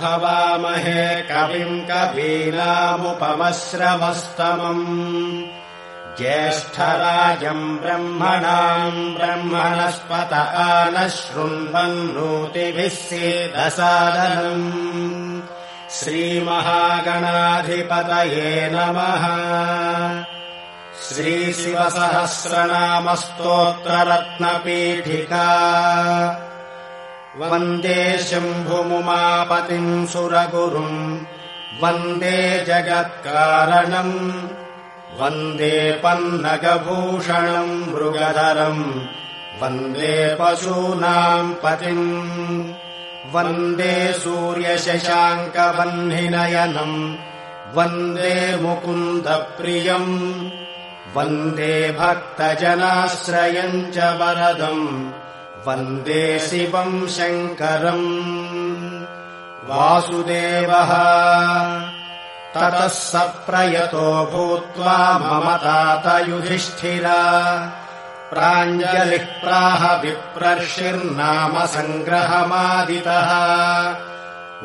हवामहे कविम् कवीनामुपमश्रवस्तमम् ज्येष्ठराजम् ब्रह्मणाम् ब्रह्मणस्पत नः शृण्वन्नोतिभिः सीदसादनम् श्रीमहागणाधिपतये नमः। श्रीशिवसहस्रनामस्तोत्ररत्नपीठिका वन्दे शम्भुमुमापतिम् सुरगुरुम् वन्दे जगत्कारणम् वन्दे पन्नगभूषणम् मृगधरम् वन्दे पशूनाम् पतिम् वन्दे सूर्यशशाङ्कवह्निनयनम् वन्दे मुकुन्दप्रियम् वन्दे भक्तजनाश्रयम् च वरदम् वन्दे शिवम् शङ्करम्। वासुदेवः ततः स प्रयतो भूत्वा मम तात युधिष्ठिरा प्राञ्जलिः प्राह विप्रर्षिर्नाम सङ्ग्रहमादितः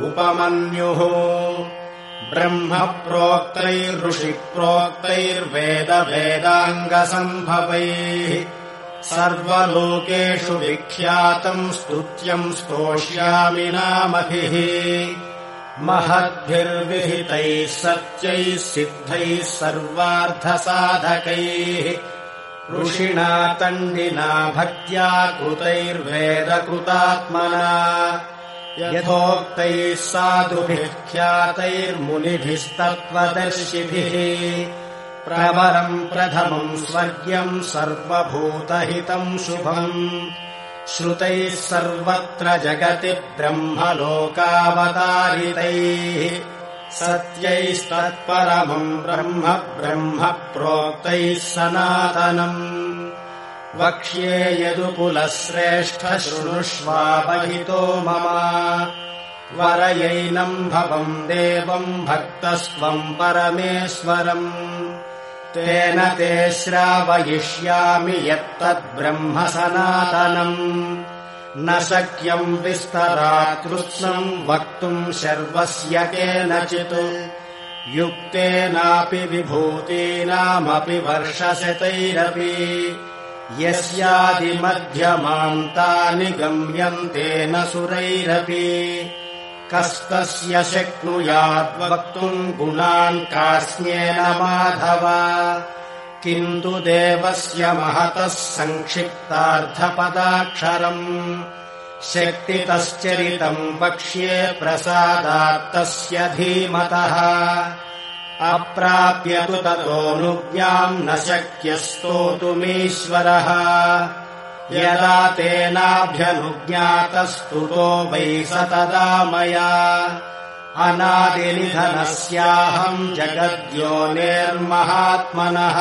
उपमन्युः ब्रह्म प्रोक्तैर्ऋषिप्रोक्तैर्वेदवेदाङ्गसम्भवैः सर्वलोकेषु विख्यातम् स्तुत्यम् स्तोष्यामि नामभिः महद्भिर्विहितैः सत्यैः सिद्धैः सर्वार्थसाधकैः ऋषिणा तण्डिना भक्त्या कृतैर्वेदकृतात्मना यथोक्तैः साधुभिः ख्यातैर्मुनिभिस्तत्त्वदर्शिभिः प्रवरम् प्रथमम् स्वर्ग्यम् सर्वभूतहितम् शुभम् श्रुतैः सर्वत्र जगति ब्रह्मलोकावतारितैः सत्यैस्तत्परमम् ब्रह्म ब्रह्म प्रोक्तैः सनातनम् वक्ष्ये यदुकुलश्रेष्ठ शृणुष्वावहितो मम वरयैनम् भवम् देवम् भक्तस्त्वम् परमेश्वरम् तेन ते श्रावयिष्यामि यत्तद्ब्रह्म सनातनम् न शक्यम् विस्तरात् कृत्स्नम् वक्तुम् शर्वस्य केनचित् युक्तेनापि विभूतीनामपि वर्षशतैरपि यस्यादिमध्यमान्तानि गम्यन्ते न सुरैरपि कस्तस्य शक्नुयाद्वक्तुम् गुणान् कास्म्येन माधव किन्तु देवस्य महतः संक्षिप्तार्थपदाक्षरम् शक्तितश्चरितम् वक्ष्ये प्रसादात्तस्य धीमतः अप्राप्य तु ततोऽनुज्ञाम् न शक्यः स्तोतुमीश्वरः यदा तेनाभ्यनुज्ञातस्तुतो वै स तदा मया अनादिनिधनस्याहम् जगद्योनिर्महात्मनः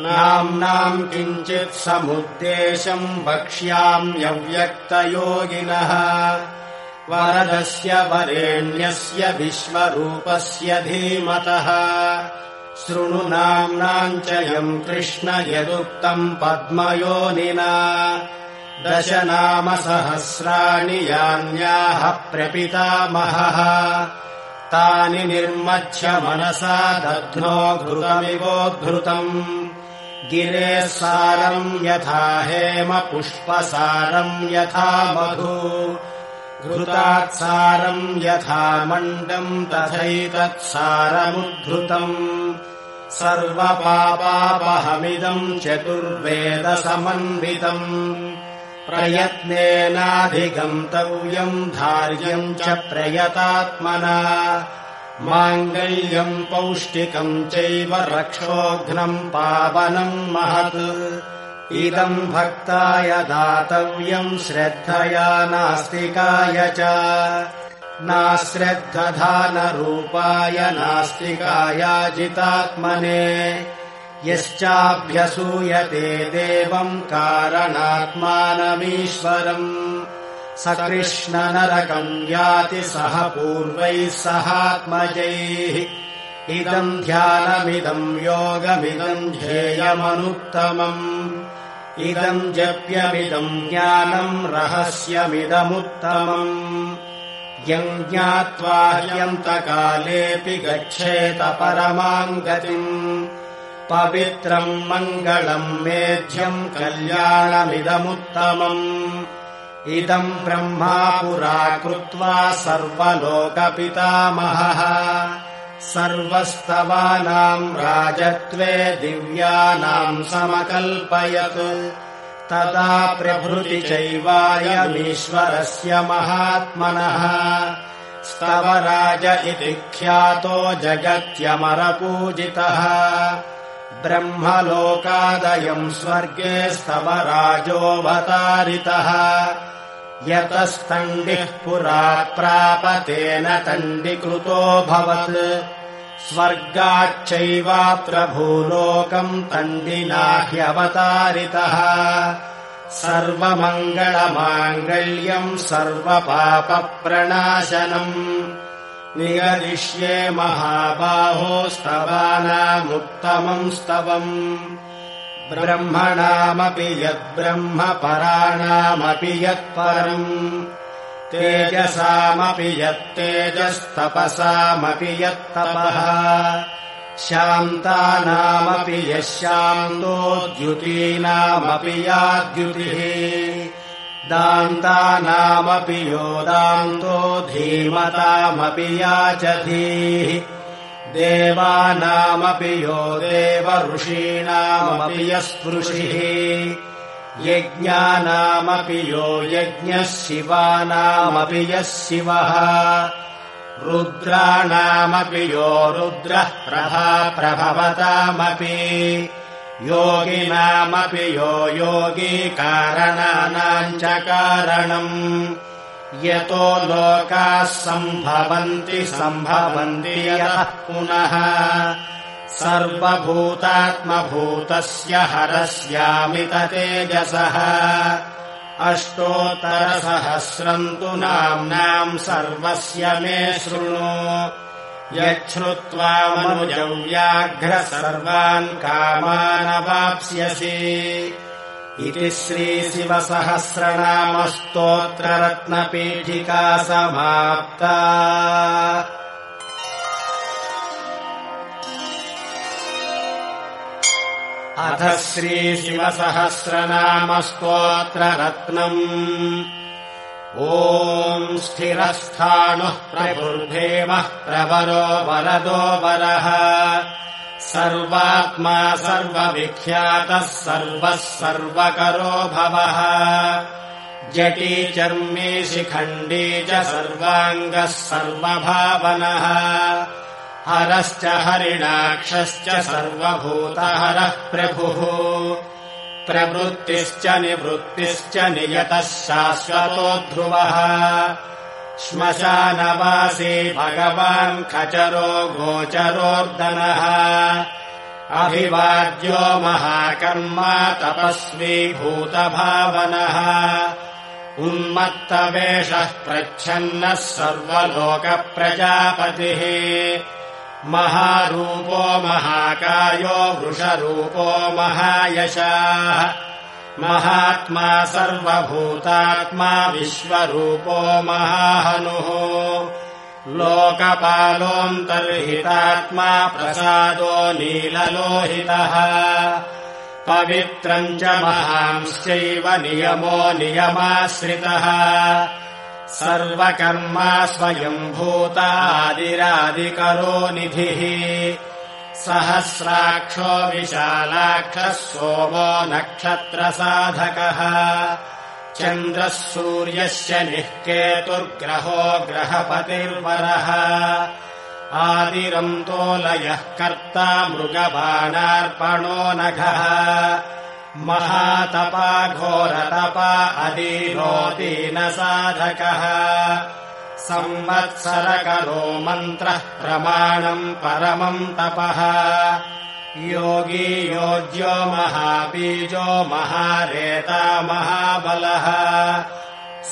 नाम्नाम् किञ्चित् समुद्देशम् वक्ष्याम्यव्यक्तयोगिनः वरदस्य वरेण्यस्य विश्वरूपस्य धीमतः शृणु नाम्नाम् च यम् कृष्ण यदुक्तम् पद्मयोनिना दश नाम सहस्राणि यान्याः प्रपितामहः तानि निर्मथ्य मनसा दध्नो घृतमिवोद्धृतम् गिरेः सारम् यथा हेम पुष्पसारम् यथा मधु घृतात्सारम् यथा मण्डम् तथैतत्सारमुद्धृतम् सर्वपापापहमिदम् चतुर्वेदसमन्वितम् प्रयत्नेनाधिगन्तव्यम् धार्यम् च प्रयतात्मना माङ्गल्यम् पौष्टिकम् चैव रक्षोघ्नम् पावनम् महत् इदम् भक्ताय दातव्यम् श्रद्धया नास्तिकाय च नाश्रद्धधानरूपाय नास्तिकायाजितात्मने यश्चाभ्यसूयते देवम् कारणात्मानमीश्वरम् स कृष्णनरकम् याति सह पूर्वैः सहात्मजैः इदम् ध्यानमिदम् योगमिदम् ध्येयमनुत्तमम् इदम् जप्यमिदम् ज्ञानम् रहस्यमिदमुत्तमम् यम् ज्ञात्वा ह्यन्तकालेऽपि गच्छेत परमाम् गतिम् पवित्रम् मङ्गलम् मेध्यम् कल्याणमिदमुत्तमम् इदम् ब्रह्मा पुरा कृत्वा सर्वलोकपितामहः सर्वस्तवानाम् राजत्वे दिव्यानाम् समकल्पयत् तदा प्रभृति चैवायमीश्वरस्य महात्मनः स्तवराज इति ख्यातो जगत्यमरपूजितः ब्रह्मलोकादयम् स्वर्गे स्तवराजोऽवतारितः यतस्तण्डिः पुरा प्रापतेन तण्डिकृतोऽभवत् स्वर्गाच्चैवात्र भूलोकम् तण्डिना ह्यवतारितः सर्वमङ्गलमाङ्गल्यम् सर्वपापप्रणाशनम् निगदिष्ये महाबाहो स्तवानामुत्तमम् स्तवम् ब्रह्मणामपि यद्ब्रह्म पराणामपि यत्परम् तेजसामपि यत्तेजस्तपसामपि यत्तपः शान्तानामपि यः शान्तो द्युतीनामपि या द्युतिः दान्तानामपि यो दान्तो धीमतामपि या च धीः देवानामपि यो देव ऋषीणामपि यः स्पृशिः यज्ञानामपि यो यज्ञः शिवानामपि यः शिवः रुद्राणामपि यो रुद्रः प्रभवतामपि योगिनामपि यो योगी कारणानाम् च कारणम् यतो लोकाः सम्भवन्ति यतः पुनः सर्वभूतात्मभूतस्य हरस्यामित तेजसः अष्टोत्तरसहस्रम् तु नाम्नाम् सर्वस्य मे शृणु यच्छ्रुत्वा मनुजव्याघ्र सर्वान् कामानवाप्स्यसि इति श्रीशिवसहस्रनामस्तोत्ररत्नपीठिका समाप्ता। अथ श्रीशिवसहस्रनामस्तोत्ररत्नम् ॐ स्थिरस्थाणुः प्रभुर्भेमः प्रवरो वरदो वरः सर्वात्मा सर्वविख्यातः सर्वः सर्वकरो भवः जटी चर्मी शिखण्डी च सर्वाङ्गः सर्वभावनः हरश्च हरिणाक्षश्च सर्वभूतहरः प्रभुः प्रवृत्तिश्च निवृत्तिश्च नियतः शाश्वतो ध्रुवः श्मशानवासी भगवान् खचरो गोचरोर्दनः अभिवाद्यो महाकर्मा तपस्वी भूतभावनः उन्मत्तवेषः प्रच्छन्नः सर्वलोकप्रजापतिः महारूपो महाकायो वृषरूपो महायशाः महात्मा सर्वभूतात्मा विश्वरूपो महाहनुः लोकपालोऽन्तर्हितात्मा प्रसादो नीललोहितः पवित्रम् च महांश्चैव नियमो नियमाश्रितः सर्वकर्मा स्वयम्भूतादिरादिकरो निधिः सहस्राक्षो विशालाक्षः सोमो नक्षत्रसाधकः चन्द्रः सूर्यस्य निःकेतुर्ग्रहो ग्रहपतिर्वरः आदिरन्तोलयः कर्ता मृगबाणार्पणो नघः महातपा घोरतपा अदीनोदीनसाधकः संवत्सरकरो मन्त्रः प्रमाणम् परमम् तपः योगी योज्यो महाबीजो महारेता महाबलः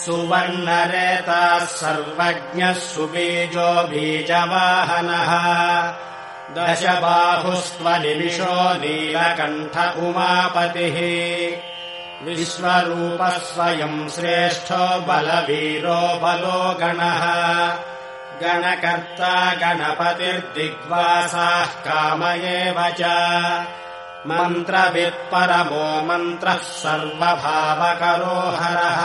सुवर्णरेताः सर्वज्ञः सुबीजो बीजवाहनः दशबाहुस्त्वनिमिषो नीलकण्ठ उमापतिः विश्वरूपः स्वयम् श्रेष्ठो बलवीरो बलो गणः गणकर्ता गणपतिर्दिग्वासाः काम एव च मन्त्रवित्परमो मन्त्रः सर्वभावकरो हरः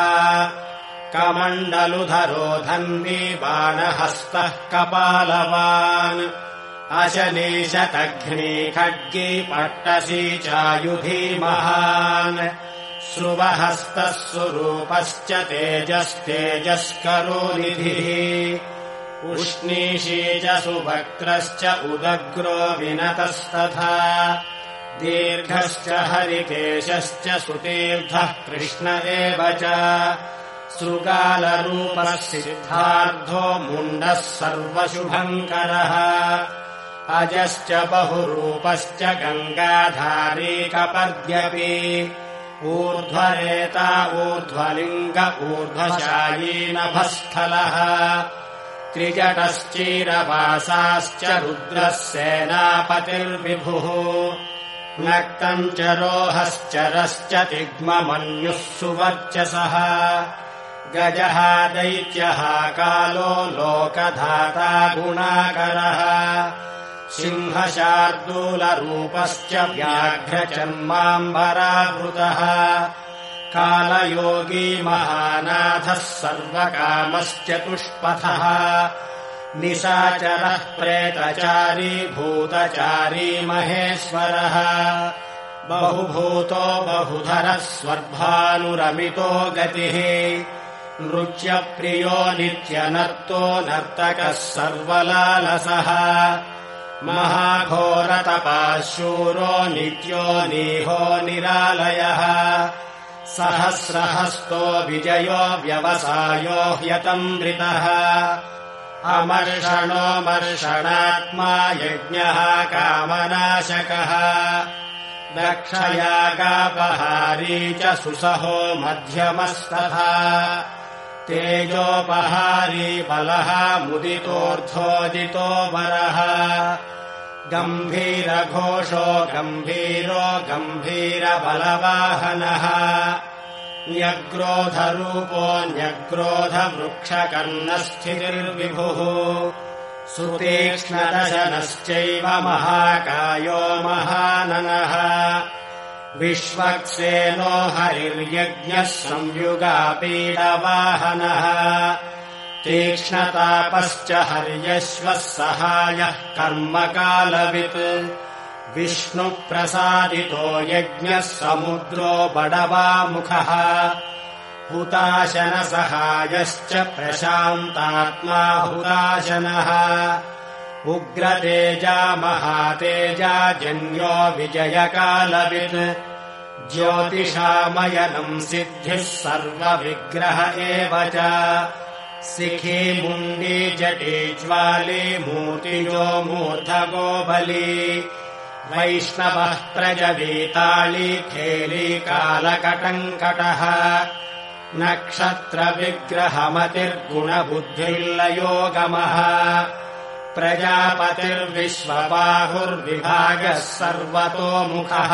कमण्डलुधरो धन्वी बाणहस्तः कपालवान् अशनीशतघ्नी खड्गी पट्टशी चायुधी महान् श्रुवहस्तः सुरूपश्च तेजस्तेजस्करो निधिः उष्णीषी च सुवक्त्रश्च उदग्रो विनतस्तथा दीर्घश्च हरिकेशश्च सुतीर्थः कृष्ण एव च शृगालरूपः सिद्धार्थो मुण्डः सर्वशुभङ्करः अजश्च बहुरूपश्च गङ्गाधारी कपर्द्यपि ऊर्ध्वरेता ऊर्ध्वलिङ्ग ऊर्ध्वशायी नभस्थलः त्रिजटश्चीरवासाश्च रुद्रः सेनापतिर्विभुः नक्तम् च रोहश्चरश्च तिग्ममन्युः सुवर्चसः गजः दैत्यः कालो लोकधाता गुणाकरः सिंहशार्दूलरूपश्च व्याघ्रचर्माम्बरावृतः कालयोगी महानाथः सर्वकामश्चतुष्पथः निशाचरः प्रेतचारी भूतचारी महेश्वरः बहुभूतो बहुधरः स्वर्भानुरमितो गतिः नृत्यप्रियो नित्यनर्तो नर्तकः सर्वलालसः महाघोरतपः शूरो नित्यो नीहो निरालयः सहस्रहस्तो विजयो व्यवसायो ह्यतन्द्रितः अमर्षणो मर्षणात्मा यज्ञः कामनाशकः दक्षयागापहारी च सुसहो मध्यमस्तथा तेजोपहारी बलः मुदितोऽर्धोदितो वरः गम्भीरघोषो गम्भीरो गम्भीरबलवाहनः न्यग्रोधरूपो न्यग्रोधवृक्षकर्णस्थितिर्विभुः सुतीक्ष्णदशनश्चैव महाकायो महाननः विश्वक्सेनो हरिर्यज्ञः संयुगापीडवाहनः तीक्ष्णतापश्च हर्यश्वः सहायः कर्मकालवित् विष्णुप्रसादितो यज्ञः समुद्रो बडवामुखः हुताशनसहायश्च प्रशान्तात्मा हुताशनः उग्रतेजा महातेजा जन्यो विजयकालवित् ज्योतिषामयनम् सिद्धिः सर्वविग्रह एव च शिखी मुण्डी जटी ज्वाली मूर्तिजो मूर्धगो बली वैष्णवः प्रजवीताली खेली कालकटङ्कटः नक्षत्रविग्रहमतिर्गुणबुद्धिर्लयोगमः प्रजापतिर्विश्वबाहुर्विभागः सर्वतोमुखः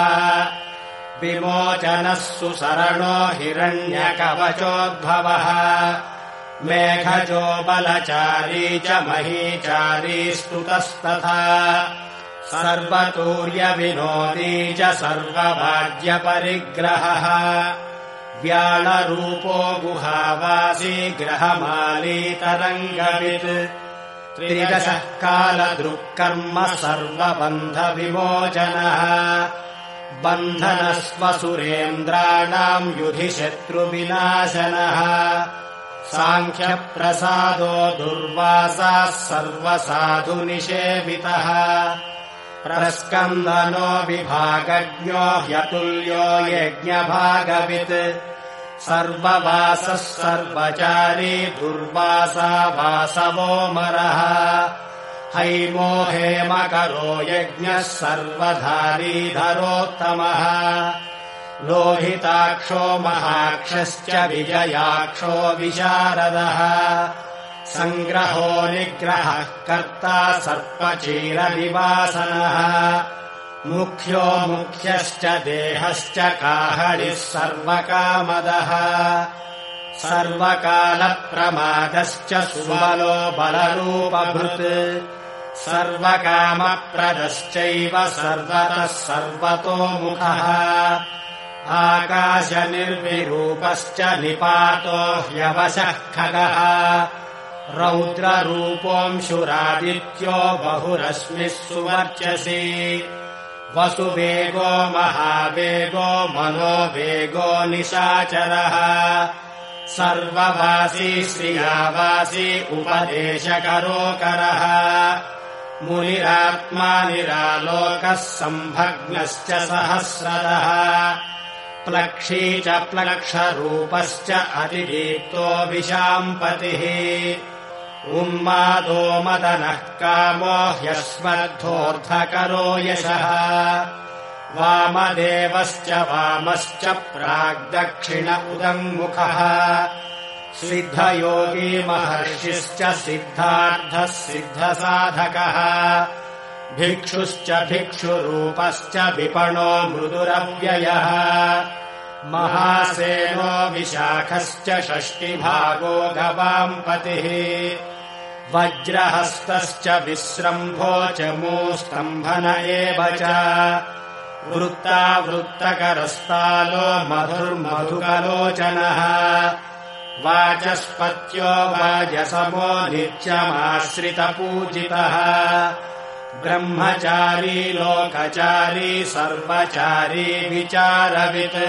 विमोचनः सुसरणो हिरण्यकवचोद्भवः मेघजो बलचारी च महीचारी स्तुतस्तथा सर्वतूर्यविनोदी च सर्ववाद्यपरिग्रहः व्याळरूपो गुहावासी ग्रहमालीतरङ्गवित् त्रिदशः कालदृक्कर्म सर्वबन्धविमोचनः बन्धनस्वसुरेन्द्राणाम् युधिशत्रुविनाशनः साङ्ख्यप्रसादो दुर्वासाः सर्वसाधुनिषेवितः प्रस्कन्दनो विभागज्ञो ह्यतुल्यो यज्ञभागवित् सर्ववासः सर्वचारी दुर्वासा वासवोमरः हैमो हेमकरो यज्ञः सर्वधारीधरोत्तमः लोहिताक्षो महाक्षश्च विजयाक्षो विशारदः सङ्ग्रहो निग्रहः कर्ता सर्पचीरनिवासनः मुख्यो मुख्यश्च देहश्च काहळिः सर्वकामदः सर्वकालप्रमादश्च सुबलो बलरूपभृत् सर्वकामप्रदश्चैव सर्वतः सर्वतोमुखः आकाशनिर्विरूपश्च निपातो ह्यवशः खगः रौद्ररूपोऽंशुरादित्यो बहुरश्मिः सुवर्चसि वसुवेगो महावेगो मनोवेगो निशाचरः सर्ववासी श्रियावासी उपदेशकरोकरः मुनिरात्मा निरालोकः सम्भग्नश्च सहस्रदः प्लक्षी च प्लक्षरूपश्च अतिदीप्तो विशाम्पतिः उन्मादो मदनः कामो ह्यस्मर्थोऽर्थकरो यशः वामदेवश्च वामश्च प्राग्दक्षिण उदङ्मुखः सिद्धयोगी महर्षिश्च सिद्धार्थः सिद्धसाधकः भिक्षुश्च भिक्षुरूपश्च विपणो मृदुरव्ययः महासेनो विशाखश्च षष्टिभागो गवाम्पतिः वज्रहस्तश्च विस्रम्भो च मूस्तम्भन एव च वृत्तावृत्तकरस्तालो मधुर्मधुकलोचनः वाचस्पत्यो वाजसमो नित्यमाश्रितपूजितः ब्रह्मचारी लोकचारी सर्वचारी विचारवित्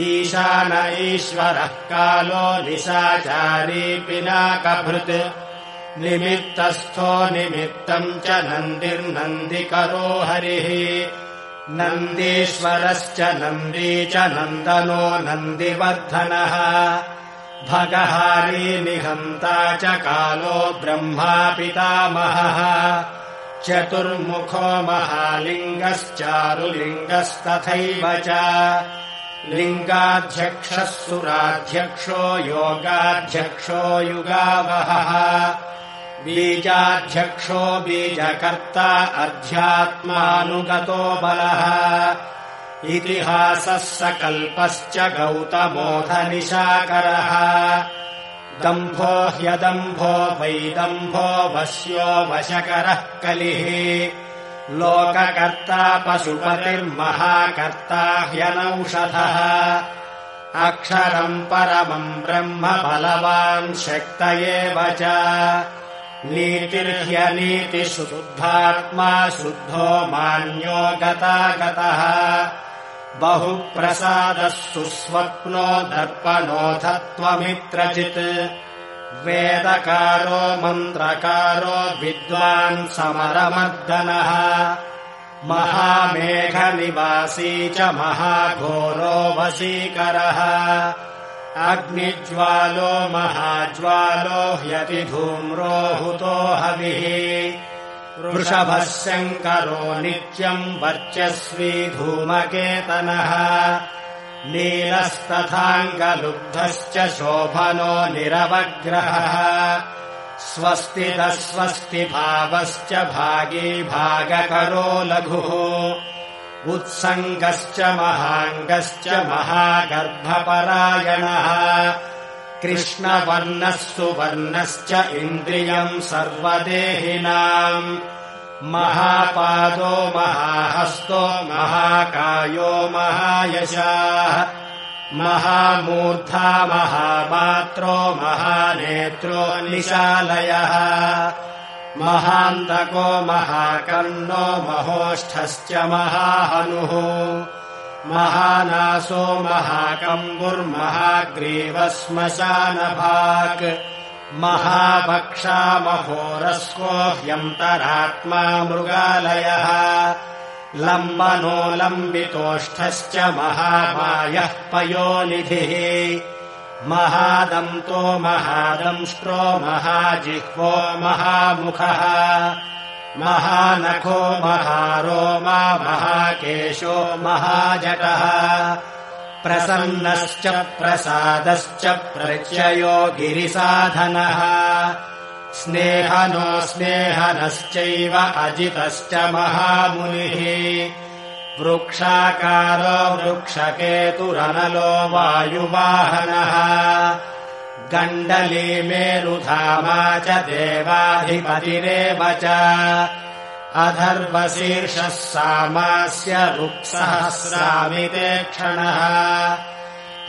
ईशान ईश्वरः कालो निशाचारी पिनाकभृत् निमित्तस्थो निमित्तम् च नन्दिर्नन्दिकरो हरिः नन्दीश्वरश्च नन्दी च नन्दनो नन्दिवर्धनः भगहारी निहन्ता च कालो ब्रह्मा पितामहः चतुर्मुखो महालिङ्गश्चारुलिङ्गस्तथैव च लिङ्गाध्यक्षः सुराध्यक्षो योगाध्यक्षो युगावहः बीजाध्यक्षो बीजकर्ता अध्यात्मानुगतो बलः इतिहासः सकल्पश्च गौतमोऽधनिशाकरः दम्भो ह्यदम्भो वैदम्भो वश्यो वशकरः कलिः लोककर्ता पशुपतिर्महाकर्ता ह्यनौषधः अक्षरम् परमम् ब्रह्म बलवान् शक्त एव च नीतिर्ह्यनीतिशुद्धात्मा शुद्धो मान्यो गतागतः बहुप्रसादः सुस्वप्नो दर्पणोऽधत्वमित्रचित् वेदकारो मन्त्रकारो विद्वान् समरमर्दनः महामेघनिवासी च महाघोरो वशीकरः अग्निज्वालो महाज्वालो ह्यतिधूम्रो हुतो हविः वृषभः शङ्करो नित्यम् वर्चस्वी धूमकेतनः नीलस्तथाङ्गलुब्धश्च शोभनो निरवग्रहः स्वस्तितः स्वस्तिभावश्च भागी भागकरो लघुः उत्सङ्गश्च महाङ्गश्च महागर्भपरायणः कृष्णवर्णः सुवर्णश्च इन्द्रियम् सर्वदेहिनाम् महापादो महाहस्तो महाकायो महायशाः महामूर्धा महामात्रो महानेत्रो निशालयः महान्तको महाकर्णो महोष्ठश्च महाहनुः महानासो महाकम्बुर्महाग्रीवश्मशानभाक् महाभक्षा महोरस्को ह्यन्तरात्मा मृगालयः लम्बनो लम्बितोष्ठश्च महामायः पयोनिधिः महादन्तो महादंष्ट्रो महाजिह्वो महामुखः महानखो महारोमा महाकेशो महाजटः प्रसन्नश्च प्रसादश्च प्रत्ययो गिरिसाधनः स्नेहनो स्नेहनश्चैव अजितश्च महामुनिः वृक्षाकारो वृक्षकेतुरनलो वायुवाहनः गण्डली मेरुधामा च देवाधिपतिरेव च अथर्वशीर्षः सामास्य ऋक्सहस्रामिते क्षणः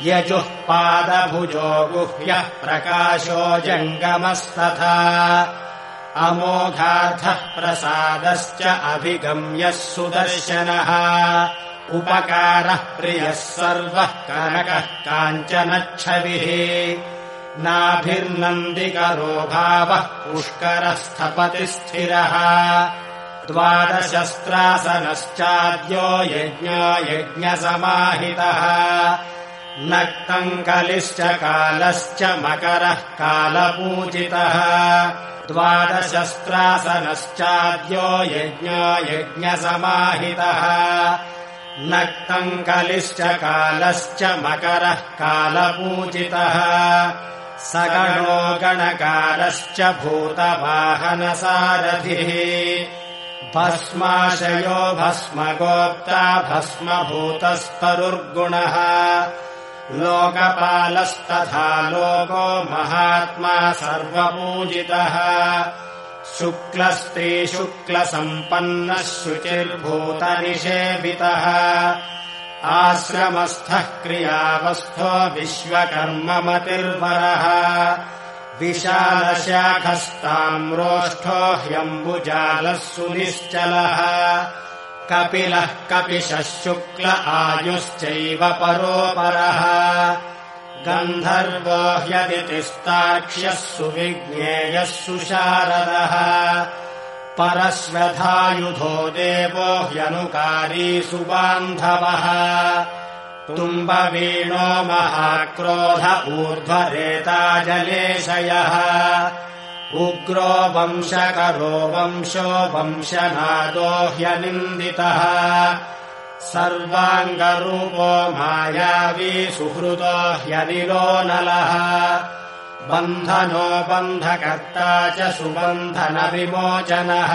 यजुः पादभुजो गुह्यः प्रकाशो जङ्गमस्तथा अमोघार्थः प्रसादश्च अभिगम्यः सुदर्शनः उपकारः प्रियः सर्वः कनकः काञ्चनच्छविः नाभिर्नन्दिकरो भावः पुष्करः स्थपति स्थिरः द्वादशस्त्रासनश्चाद्यो यज्ञो यज्ञसमाहितः नक्तम् कलिश्च कालश्च मकरः कालपूजितः द्वादशस्त्रासनश्चाद्यो यज्ञो यज्ञसमाहितः नक्तम् कलिश्च कालश्च मकरः कालपूजितः सगणो गणकारश्च भूतवाहनसारथिः भस्माशयो भस्मगोप्ता भस्मभूतस्तरुर्गुणः लोकपालस्तथा लोको महात्मा सर्वपूजितः शुक्लस्त्रीशुक्लसम्पन्नः शुचिर्भूतनिषेवितः आश्रमस्थः क्रियावस्थो विश्वकर्ममतिर्वरः विशालशाखस्ताम्रोष्ठो ह्यम्बुजालः सुनिश्चलः कपिलः कपिशः शुक्ल आयुश्चैव परोपरः गन्धर्वो ह्यदितिस्तार्क्ष्यः सुविज्ञेयः सुशारदः परश्वधायुधो देवो ह्यनुकारी सुबान्धवः तुम्बवीणो महाक्रोध ऊर्ध्वरेता जलेशयः उग्रो वंशकरो वंशो वंशनादो ह्यनिन्दितः सर्वाङ्गरूपो मायावी सुहृदो ह्यनिलो नलः बन्धनो बन्धकर्ता च सुबन्धनविमोचनः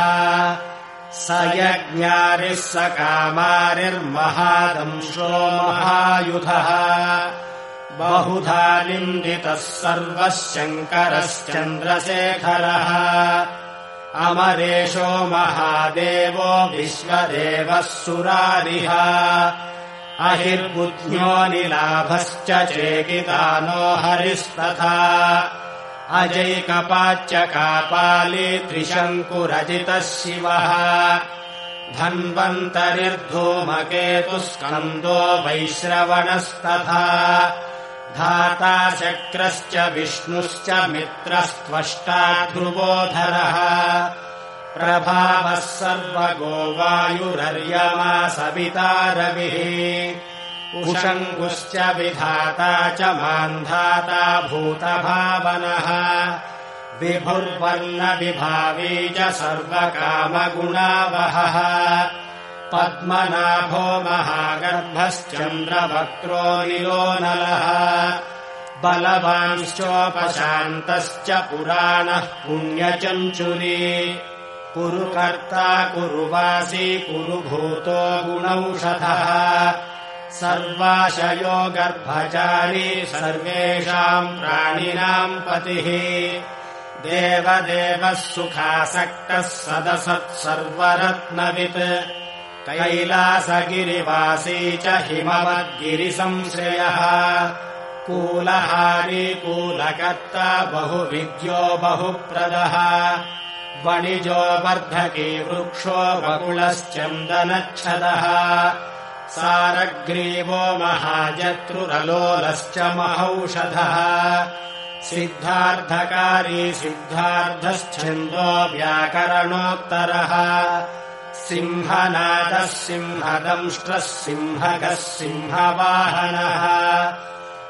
स यज्ञारिः स कामारिर्महादंशो महायुधः बहुधा निन्दितः सर्वः शङ्करश्चन्द्रशेखरः अमरेशो महादेवो विश्वदेवः सुरारिः अहिर्बुद्ध्यो निलाभश्च चेकितानो हरिस्तथा अजैकपाच्च कापाली त्रिशङ्कुरजितः शिवः धन्वन्तरिर्धूमकेतुस्कन्दो वैश्रवणस्तथा धाता शक्रश्च विष्णुश्च मित्रस्त्वष्टा ध्रुवोधरः प्रभावः सर्वगो वायुरर्यमा सविता रविः उषङ्गुश्च विधाता च मान्धाता भूतभावनः विभुर्वर्णविभावी च सर्वकामगुणावहः पद्मनाभो महागर्भश्चन्द्रवक्त्रो निलो नलः बलवांश्चोपशान्तश्च पुराणः पुण्यचञ्चुरी कुरुकर्ता कुरुवासी कुरुभूतो गुणौषधः सर्वाशयो गर्भचारी सर्वेषाम् प्राणिनाम् पतिः देवदेवः सुखासक्तः सदसत् सर्वरत्नवित् कैलासगिरिवासी च हिमवद्गिरिसंश्रयः कूलहारी कूलकर्ता बहुविद्यो बहुप्रदः वणिजो वर्धकी वृक्षो वकुलश्चन्दनच्छदः सारग्रीवो महाजत्रुरलोलश्च महौषधः सिद्धार्थकारी सिद्धार्थश्छन्दो व्याकरणोत्तरः सिंहनादः सिंहदंष्ट्रः सिंहगः सिंहवाहनः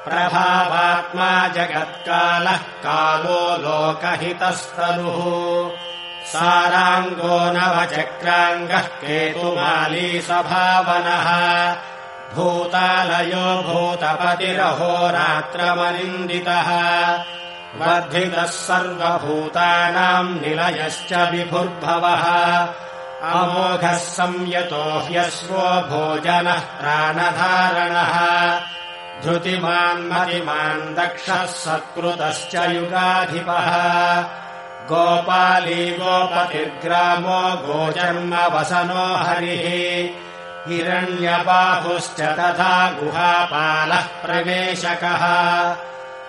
प्रभावात्मा जगत्कालः कालो लोकहितस्तनुः साराङ्गो नवचक्राङ्गः केतुमाली सभावनः भूतालयो भूतपतिरहोरात्रमनिन्दितः वर्धितः सर्वभूतानाम् निलयश्च विभुर्भवः अमोघः संयतो ह्यश्वो भोजनः प्राणधारणः धृतिमान् मतिमान् दक्षः सत्कृतश्च युगाधिपः गोपाली गोपतिर्ग्रामो गोजन्म वसनो हरिः हिरण्यबाहुश्च तथा गुहापालः प्रवेशकः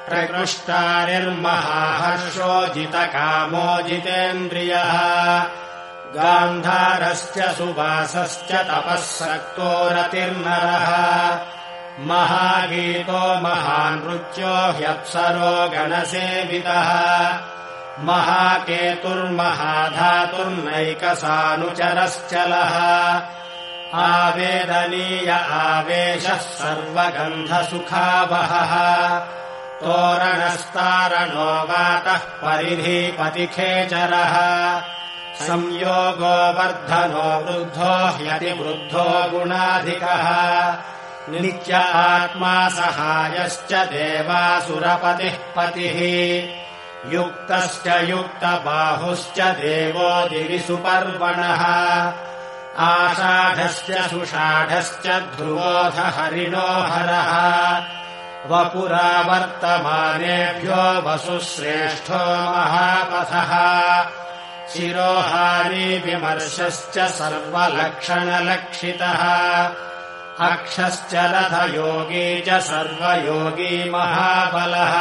प्रकृष्टानिर्महाहर्षो जितकामो जितेन्द्रियः गान्धारश्च सुवासश्च तपःसक्तो रतिर्नरः महागीतो महानृत्यो ह्यप्सरो गणसेवितः महाकेतुर्महाधातुर्नैकसानुचरश्चलः आवेदनीय आवेशः सर्वगन्धसुखावहः तोरणस्तारणो वातः परिधिपतिखेचरः संयोगो वर्धनो वृद्धो ह्यतिवृद्धो गुणाधिकः नित्य आत्मा सहायश्च देवासुरपतिः पतिः युक्तश्च युक्तबाहुश्च देवो दिविसुपर्वणः आषाढश्च सुषाढश्च ध्रुवोऽध हरिणो हरः वपुरावर्तमानेभ्यो वसुश्रेष्ठो महापथः शिरोहारी विमर्शश्च सर्वलक्षणलक्षितः अक्षश्च रथयोगी च सर्वयोगी महाबलः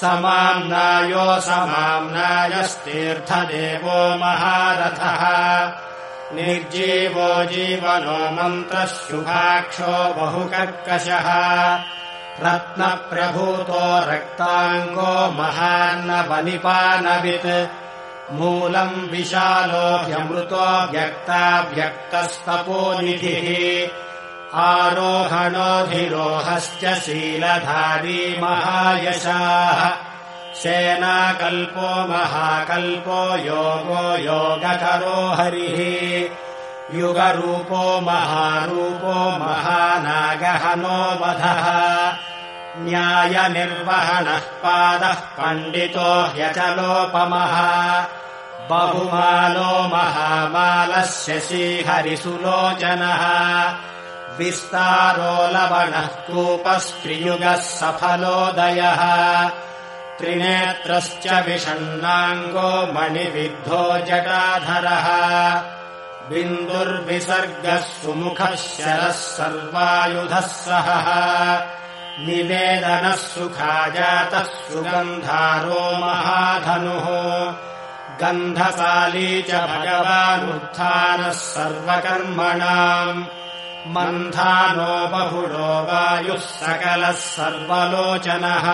समाम्नायो समाम्नायस्तीर्थदेवो महारथः निर्जीवो जीवनो मन्त्रः शुभाक्षो बहुकर्कशः रत्नप्रभूतो रक्ताङ्गो महान्नवनिपानवित् मूलम् विशालो ह्यमृतो व्यक्ताव्यक्तस्तपोनिधिः आरोहणोऽधिरोहश्च शीलधारी महायशाः सेनाकल्पो महाकल्पो योगो योगकरो हरिः युगरूपो महारूपो महानागहनो वधः न्यायनिर्वहणः पादः पण्डितो ह्यचलोपमः बहुमालो महामालः शशीहरिसुलोचनः विस्तारो लवणः कूपस्त्रियुगः सफलोदयः त्रिनेत्रश्च विषण्णाङ्गो मणिविद्धो जटाधरः बिन्दुर्विसर्गः सुमुखः शरः सर्वायुधः सहः निवेदनः सुखाजातः सुगन्धारो महाधनुः गन्धसाली च भगवानुत्थानः सर्वकर्मणाम् मन्थानो बहुलो वायुः सकलः सर्वलोचनः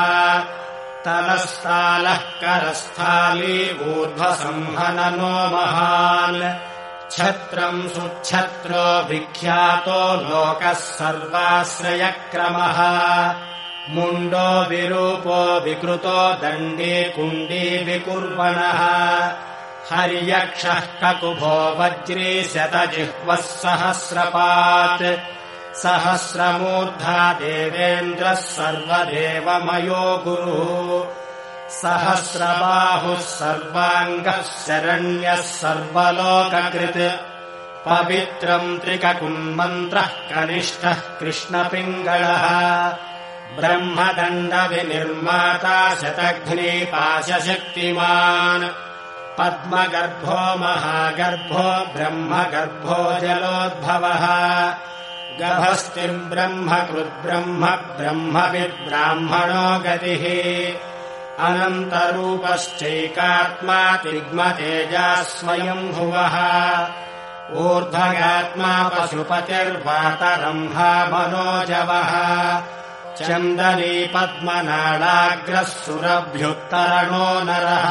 तलस्तालः करस्थाली ऊर्ध्वसंहननो महान् छत्रम् सुच्छत्रो विख्यातो लोकः सर्वाश्रयक्रमः मुण्डो विरूपो विकृतो दण्डी कुण्डी विकुर्वणः हर्यक्षः ककुभो वज्री शतजिह्वः सहस्रपात् सहस्रमूर्धा देवेन्द्रः सर्वदेवमयो गुरुः सहस्रबाहुः सर्वाङ्गः शरण्यः सर्वलोककृत् पवित्रम् त्रिककुन्मन्त्रः कनिष्ठः कृष्णपिङ्गळः ब्रह्मदण्डविनिर्माता शतघ्नीपाशशक्तिमान् पद्मगर्भो महागर्भो ब्रह्मगर्भो जलोद्भवः गभस्तिर्ब्रह्मकृद्ब्रह्म ब्रह्मविद्ब्राह्मणो गतिः अनन्तरूपश्चैकात्मा तिग्मतेजः स्वयम्भुवः ऊर्ध्वगात्मा पशुपतिर्वातरम्भा मनोजवः चन्दनी पद्मनाडाग्रः सुरभ्युत्तरणो नरः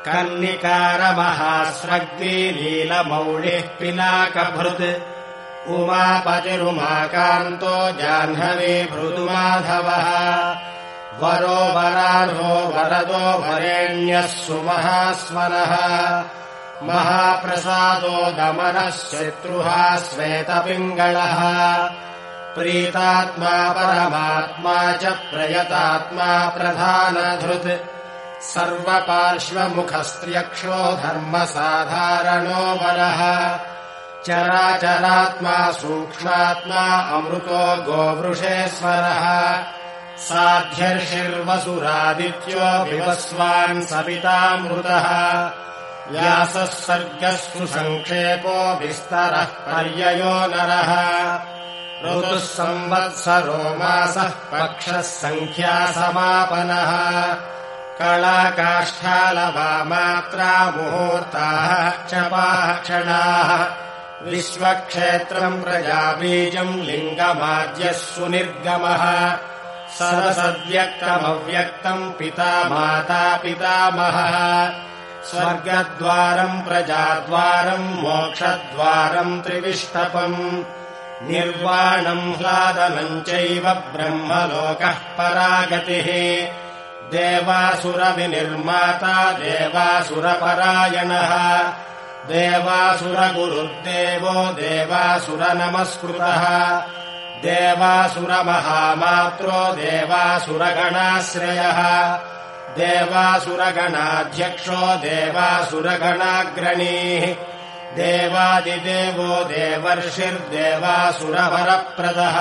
कर्णिकारमहास्रग्वी नीलमौळिः पिनाकभृत् उमापतिरुमाकान्तो जाह्नवी भृदुमाधवः वरो वरार्हो वरदो वरेण्यः सुमहास्मरः महाप्रसादो दमनः शत्रुः श्वेतपिङ्गळः प्रीतात्मा परमात्मा च प्रयतात्मा प्रधानधृत् सर्वपार्श्वमुखस्त्र्यक्षो धर्मसाधारणो वरः चराचरात्मा सूक्ष्मात्मा अमृतो गोवृषेश्वरः साध्यर्षिर्वसुरादित्यो विवस्वान् सवितामृतः व्यासः सर्गस्तु सङ्क्षेपो विस्तरः पर्ययो नरः ऋतुः संवत्सरो मासः पक्षः सङ्ख्या समापनः कलाकाष्ठालवामात्रा मुहूर्ताः च क्षणाः विश्वक्षेत्रम् प्रजाबीजम् लिङ्गमाद्यः सुनिर्गमः सरसव्यक्तमव्यक्तम् पिता माता पितामहः स्वर्गद्वारम् प्रजाद्वारम् मोक्षद्वारम् त्रिविष्टपम् निर्वाणम् ह्लादनम् चैव ब्रह्मलोकः परागतिः देवासुरविनिर्माता देवासुरपरायणः देवासुरगुरुर्देवो देवासुरनमस्कृतः देवासुरमहामात्रो देवासुरगणाश्रयः देवासुरगणाध्यक्षो देवासुरगणाग्रणीः देवादिदेवो देवर्षिर्देवासुरवरप्रदः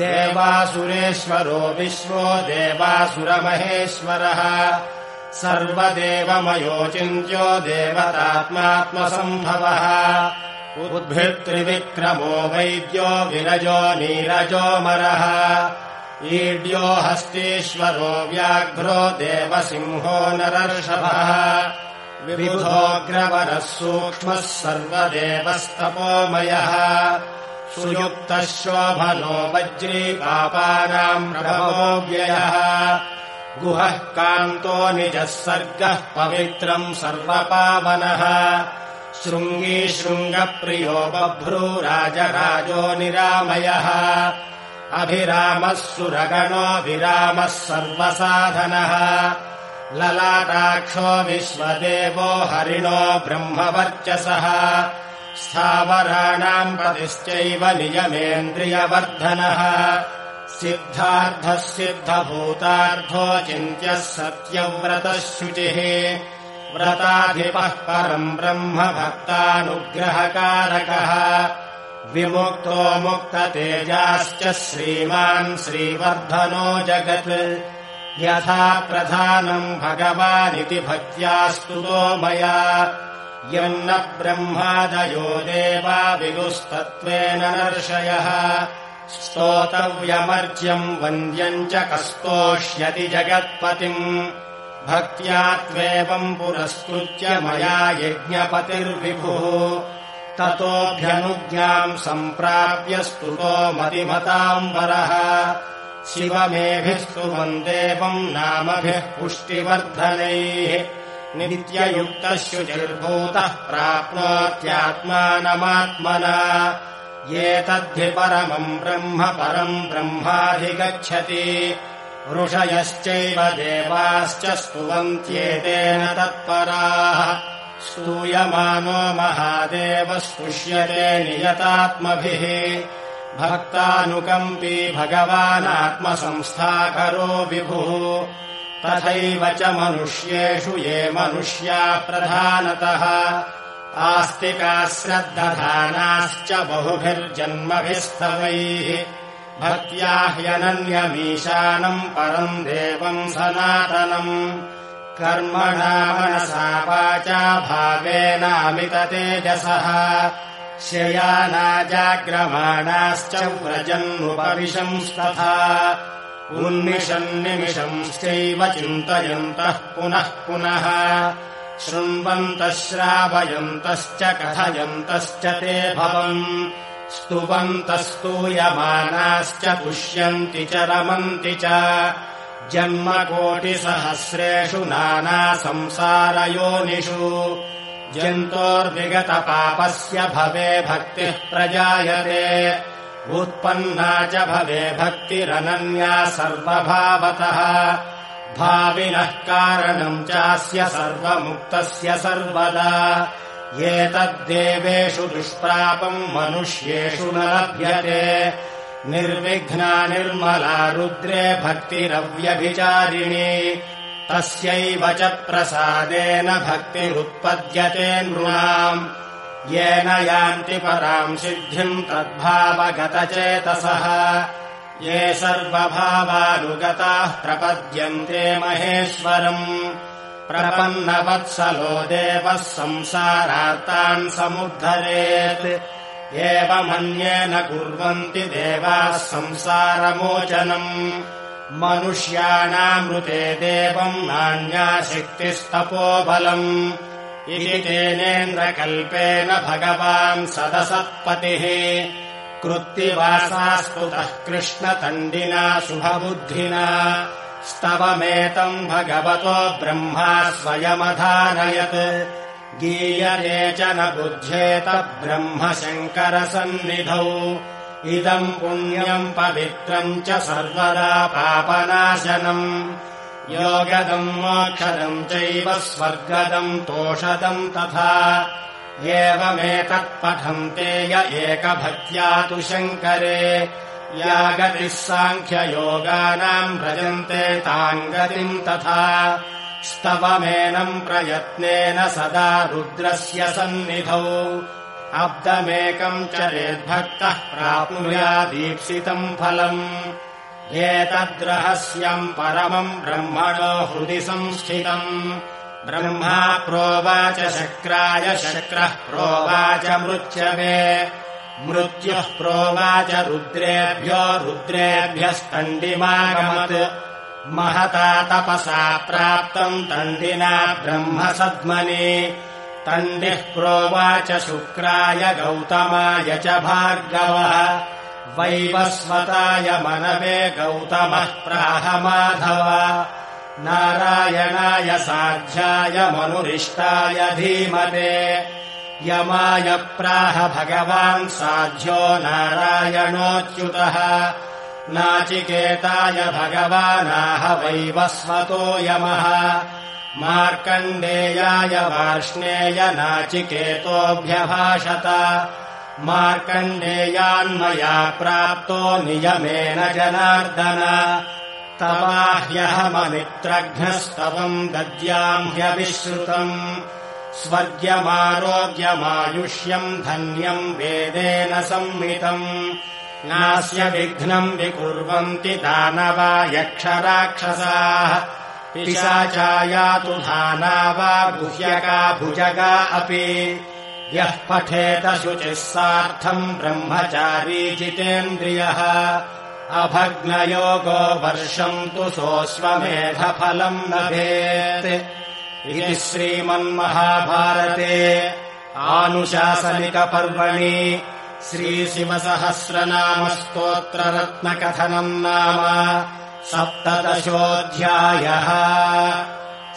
देवासुरेश्वरो विश्वो देवासुरमहेश्वरः सर्वदेवमयोचिन्त्यो देवतात्मात्मसम्भवः उद्भिर्त्रिविक्रमो वैद्यो विरजो नीरजोमरः ईड्यो हस्तीश्वरो व्याघ्रो देवसिंहो नरर्षभः विबुधोऽग्रवरः सूक्ष्मः सर्वदेवस्तपोमयः सुयुक्तः शोभनो वज्री पापानाम् प्रभवो व्ययः गुहः कान्तो निजः सर्गः पवित्रम् सर्वपावनः शृङ्गी शृङ्गप्रियो बभ्रूराजराजो निरामयः अभिरामः सुरगणोऽभिरामः सर्वसाधनः ललाटाक्षो विश्वदेवो हरिणो ब्रह्मवर्चसः स्थावराणाम् पतिश्चैव नियमेन्द्रियवर्धनः सिद्धार्थः सिद्धभूतार्थो चिन्त्यः सत्यव्रतः शुचिः व्रताधिपः परम् ब्रह्म भक्तानुग्रहकारकः विमुक्तो मुक्ततेजाश्च श्रीमान् श्रीवर्धनो जगत् यथा प्रधानम् भगवानिति भक्त्या स्तुतो मया यन्न ब्रह्मादयो देवा विदुस्तत्त्वेन नर्षयः स्तोतव्यमर्च्यम् वन्द्यम् च कस्तोष्यति जगत्पतिम् भक्त्या त्वेवम् पुरस्कृत्य मया यज्ञपतिर्विभुः ततोऽभ्यनुज्ञाम् सम्प्राप्य स्तुतो मतिमताम् वरः शिवमेभिः स्तुवम् देवम् नामभिः पुष्टिवर्धनैः नित्ययुक्तः शुचिर्भूतः प्राप्नोत्यात्मानमात्मना एतद्धि परमम् ब्रह्म परम् ब्रह्माधिगच्छति ऋषयश्चैव देवाश्च स्तुवन्त्येतेन तत्पराः स्तूयमानो महादेवः स्तुष्यते नियतात्मभिः भक्तानुकम्पी भगवानात्मसंस्थाकरो विभुः तथैव च मनुष्येषु ये मनुष्याः प्रधानतः आस्तिकाः श्रद्धधानाश्च बहुभिर्जन्मभिस्तवैः भक्त्या ह्यनन्यमीशानम् परम् देवम् सनातनम् कर्मणा मनसा वाचा भावेनामिततेजसः शयानाजाग्रमाणाश्च व्रजन्नुपविशंस्तथा उन्मिषन्निमिषंश्चैव चिन्तयन्तः पुनः पुनः शृण्वन्तः श्रावयन्तश्च कथयन्तश्च ते भवन् स्तुवन्तः स्तूयमानाश्च पुष्यन्ति च रमन्ति च जन्मकोटिसहस्रेषु नानासंसारयोनिषु जन्तोर्विगतपापस्य भवे भक्तिः प्रजायते उत्पन्ना च भवे भक्तिरनन्या सर्वभावतः भाविनः कारणम् चास्य सर्वमुक्तस्य सर्वदा एतद्देवेषु दुष्प्रापम् मनुष्येषु न लभ्यते निर्विघ्ना निर्मला रुद्रे भक्तिरव्यभिचारिणी तस्यैव च प्रसादेन भक्तिरुत्पद्यते नृणाम् येन यान्ति पराम् सिद्धिम् तद्भावगतचेतसः ये सर्वभावानुगताः प्रपद्यन्ते महेश्वरम् प्रपन्नवत्सलो देवः संसारार्तान् समुद्धरेत् एवमन्येन कुर्वन्ति देवाः संसारमोचनम् मनुष्याणामृते देवम् नान्या शक्तिस्तपोबलम् इति तेनेन्द्रकल्पेन भगवान् सदसत्पतिः कृत्तिवासास्तुतः कृष्णतण्डिना शुभबुद्धिना स्तवमेतम् भगवतो ब्रह्मा स्वयमधारयत् गीयते च न बुध्येत ब्रह्मशङ्करसन्निधौ इदम् पुण्यम् पवित्रम् च सर्वदा पापनाशनम् योगदम् मोक्षदम् चैव स्वर्गदम् तोषदम् तथा एवमेतत्पठन्ते य एकभक्त्या तु शङ्करे या गतिः साङ्ख्ययोगानाम् व्रजन्ते ताम् गतिम् तथा स्तवमेनम् प्रयत्नेन सदा रुद्रस्य सन्निधौ अब्दमेकम् चरेद्भक्तः प्राप्नुयादीप्सितम् फलम् एतद्रहस्यम् परमम् ब्रह्मणो हृदि संस्थितम् ब्रह्मा प्रोवाच शक्राय शक्रः प्रोवाच मृत्यवे मृत्युः प्रोवाच रुद्रेभ्यो रुद्रेभ्यस्तण्डिमागमत् महता तपसा प्राप्तम् तण्डिना ब्रह्मसद्मनि तण्डिः प्रोवाच शुक्राय गौतमाय च भार्गवः वैवस्वताय मनवे गौतमः प्राह माधव नारायणाय साध्याय मनुरिष्टाय धीमते यमाय प्राह भगवान् साध्यो नारायणोऽच्युतः नाचिकेताय भगवानाह वैवस्वतो यमः मार्कण्डेयाय वार्ष्णेय नाचिकेतोऽभ्यभाषत मार्कण्डेयान्मया प्राप्तो नियमेन जनार्दन तवाह्यहममित्रघ्नस्तवम् दद्याम्ह्यविश्रुतम् स्वर्ग्यमारोग्यमायुष्यम् धन्यम् वेदेन संहितम् नास्य विघ्नम् विकुर्वन्ति दानवा यक्षराक्षसाः पिशाचायातु धाना वा गुह्यका भुजगा अपि यः पठेत शुचिः सार्थम् ब्रह्मचारी जितेन्द्रियः अभग्नयोगो वर्षम् तु सोऽश्वमेधफलम् लभेत् इति श्रीमन्महाभारते आनुशासनिकपर्वणि श्रीशिवसहस्रनामस्तोत्ररत्नकथनम् नाम सप्तदशोऽध्यायः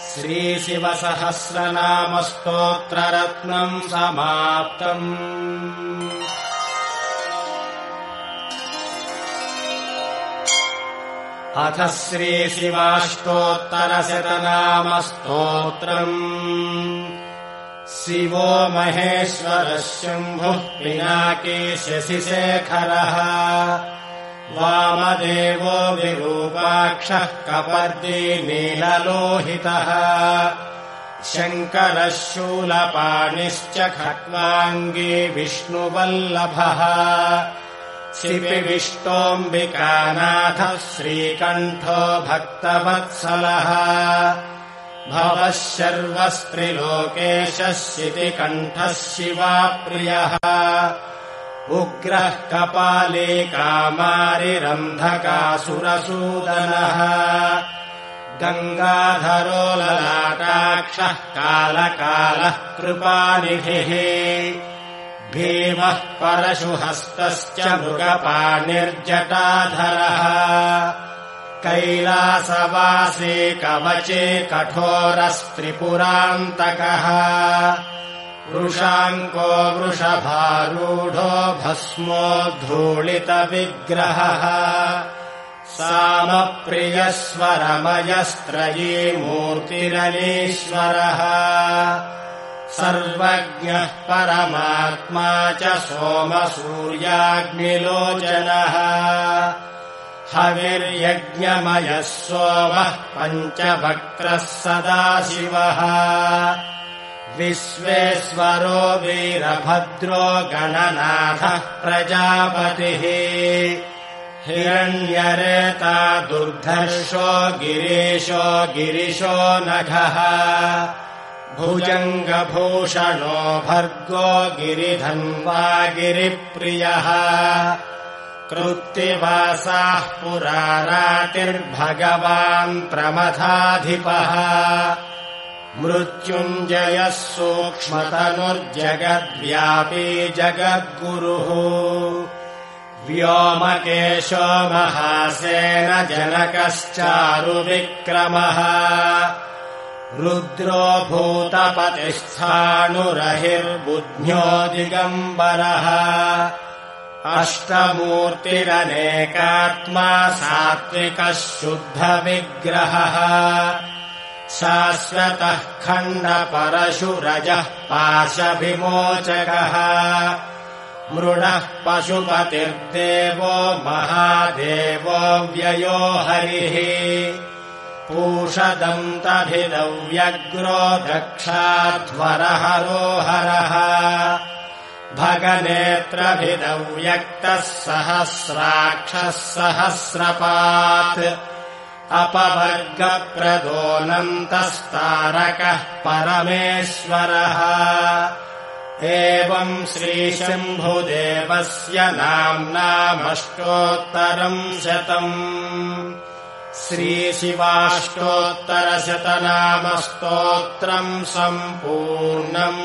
श्रीशिवसहस्रनामस्तोत्ररत्नम् समाप्तम्। अथ श्रीशिवाष्टोत्तरशतनामस्तोत्रम्। शिवो महेश्वरः शम्भुः पिनाकी शशिशेखरः वामदेवो विरूपाक्षः कपर्दी नीललोहितः शङ्करः शूलपाणिश्च खट्वाङ्गी विष्णुवल्लभः शिविविष्टोऽम्बिकानाथः श्रीकण्ठो भक्तवत्सलः भवः शर्वस्त्रिलोकेशः शितिकण्ठः शिवाप्रियः उग्रः कपाली कामारिरन्धकासुरसूदनः गङ्गाधरो ललाटाक्षः कालकालः कृपानिधिः भीमः परशुहस्तश्च मृगपाणिर्जटाधरः कैलासवासी कवचे कठोरस्त्रिपुरान्तकः वृषाङ्को वृषभारूढो भस्मो धूलितविग्रहः सामप्रियस्वरमयस्त्रयी मूर्तिरनीश्वरः सर्वज्ञः परमात्मा च सोमसूर्याग्निलोचनः हविर्यज्ञमयः सोमः पञ्चवक्त्रः सदाशिवः विश्वेश्वरो वीरभद्रो गणनाथः प्रजापतिः हिरण्यरेता दुर्धर्षो गिरीशो गिरिशो नघः भुजङ्गभूषणो भर्गो गिरिधन्वा गिरिप्रियः कृत्तिवासाः पुरारातिर्भगवान् प्रमथाधिपः मृत्युञ्जयः सूक्ष्मतनुर्जगद्व्यापी जगद्गुरुः व्योमकेशो महासेन जनकश्चारुविक्रमः रुद्रो भूतपतिस्थाणुरहिर्बुध्न्यो दिगम्बरः अष्टमूर्तिरनेकात्मा सात्विकः शुद्धविग्रहः शाश्वतः खण्डपरशुरजः पाशविमोचकः मृडः पशुपतिर्देवो महादेवो व्ययो हरिः पूषदन्तभिदव्यग्रो दक्षाध्वरहरो हरः भगनेत्रभिदव्यक्तः सहस्राक्षः सहस्रपात् अपवर्गप्रदोऽनन्तस्तारकः परमेश्वरः एवम् श्रीशम्भुदेवस्य नाम्नामष्टोत्तरम् शतम् श्रीशिवाष्टोत्तरशतनामस्तोत्रम् सम्पूर्णम्।